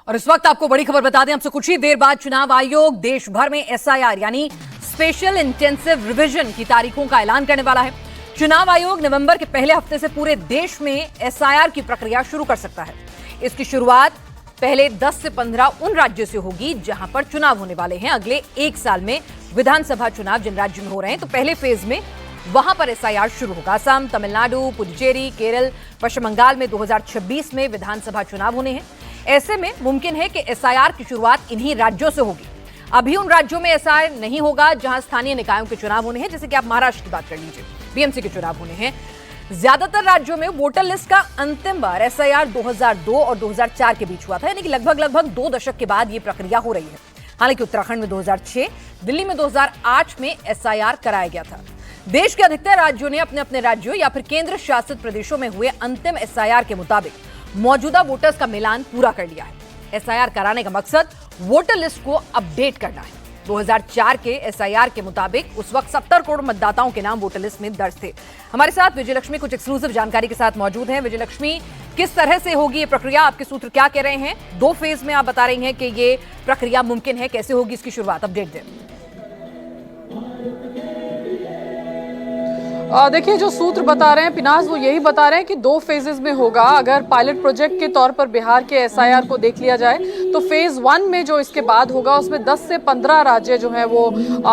और इस वक्त आपको बड़ी खबर बता दें, हमसे कुछ ही देर बाद चुनाव आयोग देश भर में एसआईआर यानी स्पेशल इंटेंसिव रिवीजन की तारीखों का ऐलान करने वाला है। चुनाव आयोग नवंबर के पहले हफ्ते से पूरे देश में एसआईआर की प्रक्रिया शुरू कर सकता है। इसकी शुरुआत पहले 10 से 15 उन राज्यों से होगी जहां पर चुनाव होने वाले हैं। अगले एक साल में विधानसभा चुनाव जिन राज्यों में हो रहे हैं, तो पहले फेज में वहां पर एसआईआर शुरू होगा। असम, तमिलनाडु, पुडुचेरी, केरल, पश्चिम बंगाल में 2026 में विधानसभा चुनाव होने हैं। ऐसे में मुमकिन है कि एसआईआर की शुरुआत इन्हीं राज्यों से होगी। अभी उन राज्यों में एसआईआर नहीं होगा जहां स्थानीय निकायों के चुनाव होने हैं, जैसे कि आप महाराष्ट्र की बात कर लीजिए, बीएमसी के चुनाव होने हैं। ज्यादातर राज्यों में वोटर लिस्ट का अंतिम बार एसआईआर 2002 और 2004 के बीच हुआ था, यानी कि लगभग 2 दशक के बाद यह प्रक्रिया हो रही है। हालांकि उत्तराखंड में 2006, दिल्ली में 2008 में एसआईआर कराया गया था। देश के अधिकतर राज्यों ने अपने अपने राज्यों या फिर केंद्र शासित प्रदेशों में हुए अंतिम एसआईआर के मुताबिक मौजूदा वोटर्स का मिलान पूरा कर लिया है। एसआईआर कराने का मकसद वोटर लिस्ट को अपडेट करना है। 2004 के एसआईआर के मुताबिक उस वक्त 70 करोड़ मतदाताओं के नाम वोटर लिस्ट में दर्ज थे। हमारे साथ विजयलक्ष्मी कुछ एक्सक्लूसिव जानकारी के साथ मौजूद हैं। विजयलक्ष्मी, किस तरह से होगी ये प्रक्रिया? आपके सूत्र क्या कह रहे हैं? 2 फेज में आप बता रही हैं कि ये प्रक्रिया मुमकिन है, कैसे होगी इसकी शुरुआत? अपडेट दें। देखिए, जो सूत्र बता रहे हैं पिनाज, वो यही बता रहे हैं कि 2 फेजेस में होगा। अगर पायलट प्रोजेक्ट के तौर पर बिहार के एसआईआर को देख लिया जाए तो फेज 1 में जो इसके बाद होगा उसमें 10 से 15 राज्य जो है वो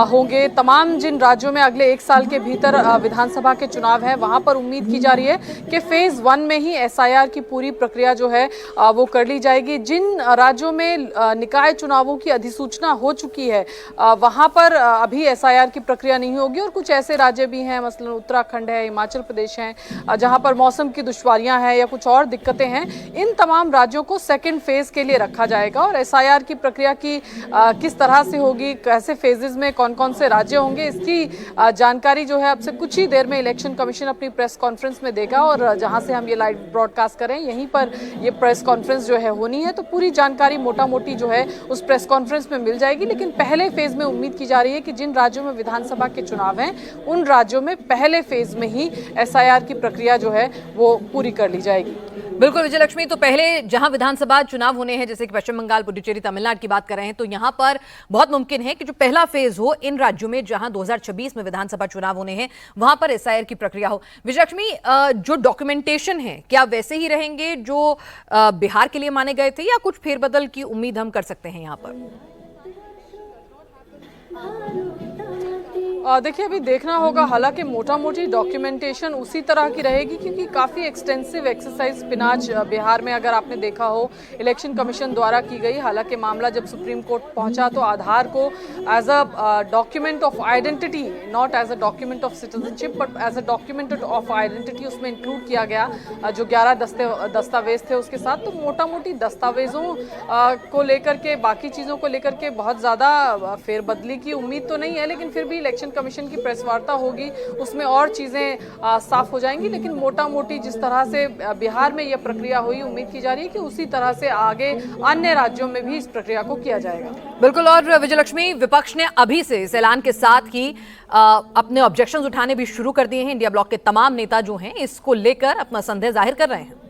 होंगे। तमाम जिन राज्यों में अगले 1 साल के भीतर विधानसभा के चुनाव है, वहां पर उम्मीद की जा रही है कि फेज 1 में ही एसआईआर की पूरी प्रक्रिया जो है वो कर ली जाएगी। जिन राज्यों में निकाय चुनावों की अधिसूचना हो चुकी है वहां पर अभी एसआईआर की प्रक्रिया नहीं होगी। और कुछ ऐसे राज्य भी हैं, मसलन उत्तराखंड है, हिमाचल प्रदेश है, जहां पर मौसम की दुश्वारियां हैं या कुछ और दिक्कतें हैं, इन तमाम राज्यों को सेकंड फेज के लिए रखा जाएगा। और एसआईआर की प्रक्रिया की किस तरह से होगी, कैसे फेजेस में कौन कौन से राज्य होंगे, इसकी जानकारी जो है अब से कुछ ही देर में इलेक्शन कमीशन अपनी प्रेस कॉन्फ्रेंस में देगा। और जहां से हम ये लाइव ब्रॉडकास्ट करें, यहीं पर ये प्रेस कॉन्फ्रेंस जो है होनी है, तो पूरी जानकारी मोटा मोटी जो है उस प्रेस कॉन्फ्रेंस में मिल जाएगी। लेकिन पहले फेज में उम्मीद की जा रही है कि जिन राज्यों में विधानसभा के चुनाव हैं, उन राज्यों में पहले फेज में ही एसआईआर की प्रक्रिया जो है वो पूरी कर ली जाएगी। बिल्कुल विजयलक्ष्मी, तो पहले जहां विधानसभा चुनाव होने हैं, जैसे कि पश्चिम बंगाल, पुडुचेरी, तमिलनाडु की बात कर रहे हैं, तो यहां पर बहुत मुमकिन है कि जो पहला फेज हो इन राज्यों में जहां 2026 में विधानसभा चुनाव होने हैं, वहां पर एसआईआर की प्रक्रिया हो। विजयलक्ष्मी, जो डॉक्यूमेंटेशन है क्या वैसे ही रहेंगे जो बिहार के लिए माने गए थे, या कुछ फेरबदल की उम्मीद हम कर सकते हैं यहाँ पर? देखिए, अभी देखना होगा। हालांकि मोटा मोटी डॉक्यूमेंटेशन उसी तरह की रहेगी, क्योंकि काफ़ी एक्सटेंसिव एक्सरसाइज पिनाज बिहार में अगर आपने देखा हो इलेक्शन कमीशन द्वारा की गई। हालांकि मामला जब सुप्रीम कोर्ट पहुंचा तो आधार को as a document of identity, not as a document of citizenship but as a document of identity उसमें इंक्लूड किया गया, जो 11 दस्तावेज थे उसके साथ। तो मोटा मोटी दस्तावेजों को लेकर के, बाकी चीज़ों को लेकर के बहुत ज़्यादा फेरबदली की उम्मीद तो नहीं है, लेकिन फिर भी इलेक्शन कमीशन की प्रेस वार्ता होगी, उसमें और चीजें साफ हो जाएंगी। लेकिन मोटा मोटी जिस तरह से बिहार में यह प्रक्रिया हुई, उम्मीद की जा रही है कि उसी तरह से आगे अन्य राज्यों में भी इस प्रक्रिया को किया जाएगा। बिल्कुल। और विजयलक्ष्मी, विपक्ष ने अभी से इस ऐलान के साथ ही अपने ऑब्जेक्शंस उठाने भी शुरू कर दिए हैं। इंडिया ब्लॉक के तमाम नेता जो हैं इसको लेकर अपना संदेह जाहिर कर रहे हैं।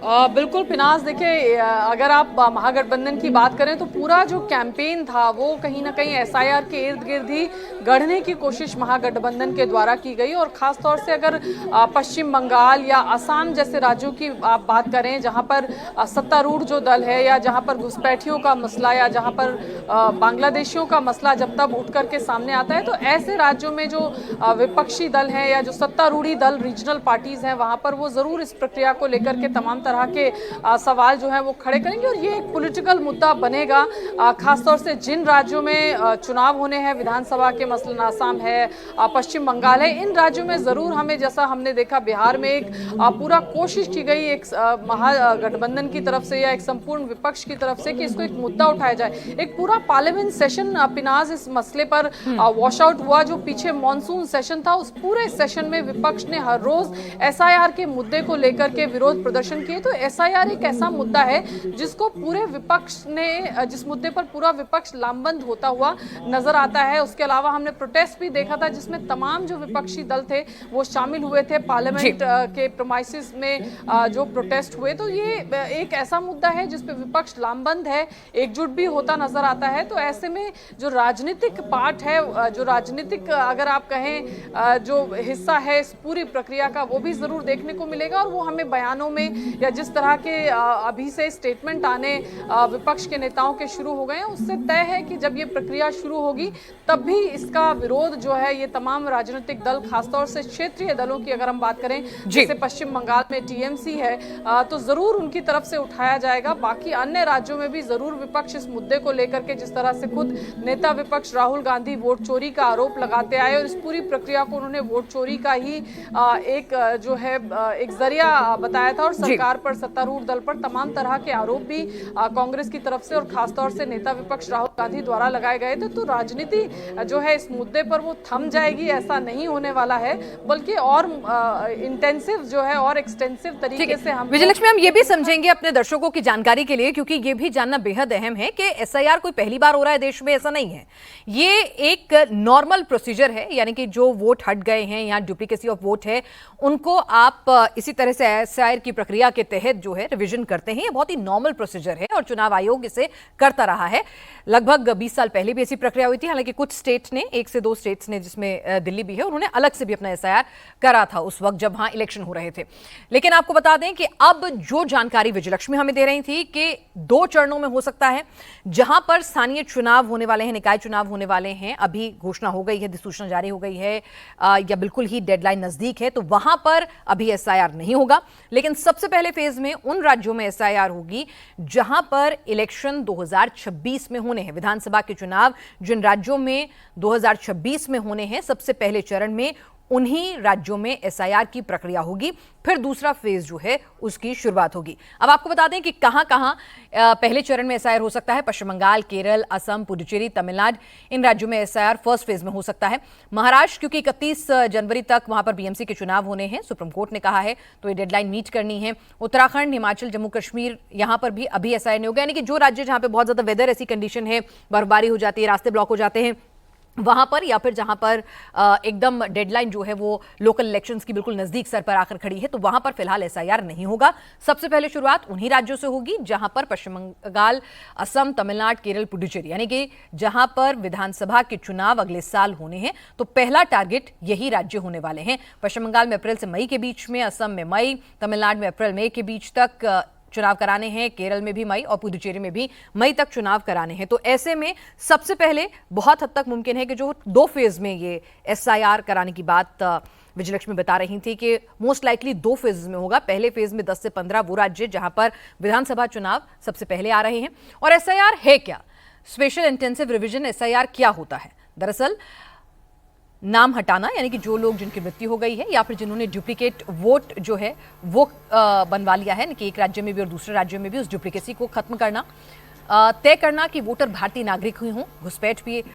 बिल्कुल पिनाज, देखिए, अगर आप महागठबंधन की बात करें तो पूरा जो कैंपेन था वो कहीं ना कहीं एसआईआर के इर्द गिर्द ही गढ़ने की कोशिश महागठबंधन के द्वारा की गई। और ख़ास तौर से अगर पश्चिम बंगाल या असम जैसे राज्यों की आप बात करें, जहां पर सत्तारूढ़ जो दल है, या जहां पर घुसपैठियों का मसला, या जहां पर बांग्लादेशियों का मसला जब तब उठ करके सामने आता है, तो ऐसे राज्यों में जो विपक्षी दल हैं या जो सत्तारूढ़ी दल, रीजनल पार्टीज हैं, वहां पर वो ज़रूर इस प्रक्रिया को लेकर के तमाम तरह के सवाल जो है वो खड़े करेंगे। और ये एक पॉलिटिकल मुद्दा बनेगा, खासतौर से जिन राज्यों में चुनाव होने हैं विधानसभा के, मसलन आसाम है, पश्चिम बंगाल है, इन राज्यों में जरूर हमें, जैसा हमने देखा बिहार में एक पूरा कोशिश की गई एक महागठबंधन की तरफ से या एक संपूर्ण विपक्ष की तरफ से कि इसको एक मुद्दा उठाया जाए। एक पूरा पार्लियामेंट सेशन पिनाज इस मसले पर वॉश आउट हुआ। जो पीछे मॉनसून सेशन था, उस पूरे सेशन में विपक्ष ने हर रोज एसआईआर के मुद्दे को लेकर के विरोध प्रदर्शन किए। तो एसआईआर एक ऐसा मुद्दा है जिसको पूरे विपक्ष ने, जिस मुद्दे पर पूरा विपक्ष लामबंद होता हुआ नजर आता है। उसके अलावा हमने प्रोटेस्ट भी देखा था जिसमें तमाम जो विपक्षी दल थे वो शामिल हुए थे पार्लियामेंट के प्रोमाइसिस में जो प्रोटेस्ट हुए। तो ये एक ऐसा मुद्दा है जिसपे विपक्ष लामबंद है, एकजुट भी होता नजर आता है। तो ऐसे में जो राजनीतिक पार्ट है, जो राजनीतिक अगर आप कहें जो हिस्सा है इस पूरी प्रक्रिया का, वो भी जरूर देखने को मिलेगा। और वो हमें बयानों में या जिस तरह के अभी से स्टेटमेंट आने विपक्ष के नेताओं के शुरू हो गए हैं, उससे तय है कि जब ये प्रक्रिया शुरू होगी तब भी इसका विरोध जो है ये तमाम राजनीतिक दल, खासतौर से क्षेत्रीय दलों की अगर हम बात करें, जैसे पश्चिम बंगाल में टीएमसी है, तो जरूर उनकी तरफ से उठाया जाएगा। बाकी अन्य राज्यों में भी जरूर विपक्ष इस मुद्दे को लेकर के, जिस तरह से खुद नेता विपक्ष राहुल गांधी वोट चोरी का आरोप लगाते आए और इस पूरी प्रक्रिया को उन्होंने वोट चोरी का ही एक जो है एक जरिया बताया था, और सरकार पर, सत्तारूढ़ दल पर तमाम तरह के आरोप भी कांग्रेस की तरफ से और खासतौर से नेता विपक्ष राहुल गांधी द्वारा लगाए गए थे। तो राजनीति जो है इस मुद्दे पर वो थम जाएगी, ऐसा नहीं होने वाला है, बल्कि और इंटेंसिव जो है और एक्सटेंसिव तरीके से हम विजयलक्ष्मी, हम ये भी समझेंगे अपने दर्शकों की जानकारी के लिए, क्योंकि ये भी जानना बेहद अहम है कि एसआईआर कोई पहली बार हो रहा है देश में, ऐसा नहीं है। ये एक नॉर्मल प्रोसीजर है, यानी कि जो वोट हट गए हैं या डुप्लीकेसी ऑफ वोट है उनको आप इसी तरह से एसआईआर की प्रक्रिया के तहत जो है रिवीजन करते हैं। ये बहुत ही नॉर्मल प्रोसीजर है और चुनाव आयोग इसे करता रहा है। लगभग 20 साल पहले भी ऐसी प्रक्रिया हुई थी, हालांकि कुछ स्टेट ने, 1 से 2 स्टेट्स ने, जिसमें दिल्ली भी है, उन्होंने अलग से भी अपना एसआईआर करा था उस वक्त जब वहां इलेक्शन हो रहे थे। लेकिन आपको बता दें कि अब जो जानकारी विजयलक्ष्मी हमें दे रही थी कि 2 चरणों में हो सकता है, जहां पर स्थानीय चुनाव होने वाले हैं, निकाय चुनाव होने वाले हैं, अभी घोषणा हो गई है, अधिसूचना जारी हो गई है या बिल्कुल ही डेडलाइन नजदीक है, तो वहां पर अभी एसआईआर नहीं होगा। लेकिन सबसे पहले फेज में उन राज्यों में एसआईआर होगी जहां पर इलेक्शन 2026 में होने हैं, विधानसभा के चुनाव जिन राज्यों में 2026 में होने हैं, सबसे पहले चरण में उन्हीं राज्यों में एसआईआर की प्रक्रिया होगी। फिर दूसरा फेज जो है उसकी शुरुआत होगी। अब आपको बता दें कि कहां-कहां पहले चरण में एसआईआर हो सकता है। पश्चिम बंगाल, केरल, असम, पुडुचेरी, तमिलनाडु, इन राज्यों में एसआईआर फर्स्ट फेज में हो सकता है। महाराष्ट्र, क्योंकि 31 जनवरी तक वहां पर बीएमसी के चुनाव होने हैं, सुप्रीम कोर्ट ने कहा है, तो ये डेडलाइन मीट करनी है। उत्तराखंड, हिमाचल, जम्मू कश्मीर, यहां पर भी अभी एसआईआर नहीं होगा, यानी कि जो राज्य जहां पर बहुत ज्यादा वेदर ऐसी कंडीशन है, बर्फबारी हो जाती है, रास्ते ब्लॉक हो जाते हैं, वहां पर, या फिर जहां पर एकदम डेडलाइन जो है वो लोकल इलेक्शंस की बिल्कुल नजदीक सर पर आकर खड़ी है, तो वहां पर फिलहाल एसआईआर नहीं होगा। सबसे पहले शुरुआत उन्हीं राज्यों से होगी जहां पर पश्चिम बंगाल, असम, तमिलनाडु, केरल, पुडुचेरी, यानी कि जहां पर विधानसभा के चुनाव अगले साल होने हैं, तो पहला टारगेट यही राज्य होने वाले हैं। पश्चिम बंगाल में अप्रैल से मई के बीच में, असम में मई, तमिलनाडु में अप्रैल मई के बीच तक चुनाव कराने हैं, केरल में भी मई और पुडुचेरी में भी मई तक चुनाव कराने हैं। तो ऐसे में सबसे पहले बहुत हद तक मुमकिन है कि जो 2 फेज में ये एसआईआर कराने की बात विजयलक्ष्मी बता रही थी कि मोस्ट लाइकली 2 फेज में होगा। पहले फेज में 10 से 15 वो राज्य जहां पर विधानसभा चुनाव सबसे पहले आ रहे हैं। और एसआईआर है क्या? स्पेशल इंटेंसिव रिवीजन एसआईआर क्या होता है? दरअसल नाम हटाना, यानी कि जो लोग जिनकी मृत्यु हो गई है या फिर जिन्होंने डुप्लीकेट वोट जो है वो बनवा लिया है, कि एक राज्य में भी और दूसरे राज्य में भी, उस डुप्लीकेसी को खत्म करना, तय करना कि वोटर भारतीय नागरिक हुई हों, घुसपैठ भी